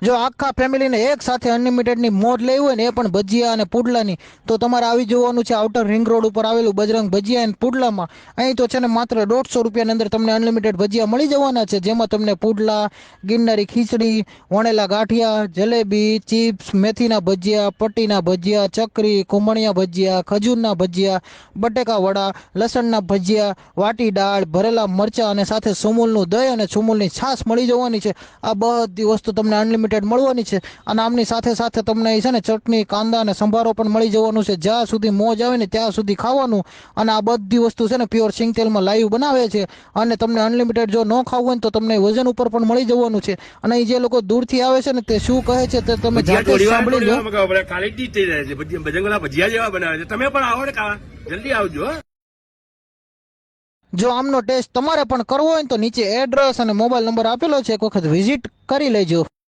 જો આખા ફેમિલીને એક સાથે અનલિમિટેડની મોજ લેવી હોય ને એ પણ ભજીયા અને પુડલાની, તો તમારે આવી જવાનું છે આઉટર રિંગ રોડ ઉપર આવેલું બજરંગ ભજીયા એન્ડ પુડલામાં. અહીં તો છે ને માત્ર 150 રૂપિયાની અંદર તમને અનલિમિટેડ ભજીયા મળી જવાના છે, જેમાં તમને પુડલા, ગિરનારી ખીચડી, વણેલા ગાંઠિયા, જલેબી, ચિપ્સ, મેથીના ભજીયા, પટ્ટીના ભજીયા, ચકરી, ખુમણિયા ભજીયા, ખજૂરના ભજીયા, બટેકા વડા, લસણના ભજીયા, વાટી દાળ, ભરેલા મરચાં અને સાથે સુમૂલનું દહીં અને સુમૂલની છાશ મળી જવાની છે. આ બધી વસ્તુ તમને અનલિમિટેડ મળવાની છે. અને આમની સાથે સાથે તમને છે ને ચટણી, કાંદા અને સંભારો પણ મળી જવાનું છે. જ્યાં સુધી મોજ આવે ને ત્યાં સુધી ખાવાનું. અને આ બધી વસ્તુ છે ને પ્યોર સિંગ તેલમાં લાઈવ બનાવે છે. અને તમને અનલિમિટેડ જો ન ખાવું હોય તો તમને વજન ઉપર પણ મળી જવાનું છે. અને અહીં જે લોકો દૂરથી આવે છે ને તે શું કહે છે તે તમે ભજીયા જાતે જ થોડી વાર સાંભળી લો. ક્વોલિટી થઈ જાય છે, બજરંગવાલા ભજીયા જેવા બનાવે છે. તમે પણ આવો ને ખાવા, જલ્દી આવજો. જો આમનો ટેસ્ટ તમારે પણ કરવો હોય તો નીચે એડ્રેસ અને મોબાઈલ નંબર આપેલો છે, એક વખત વિઝિટ કરી લેજો.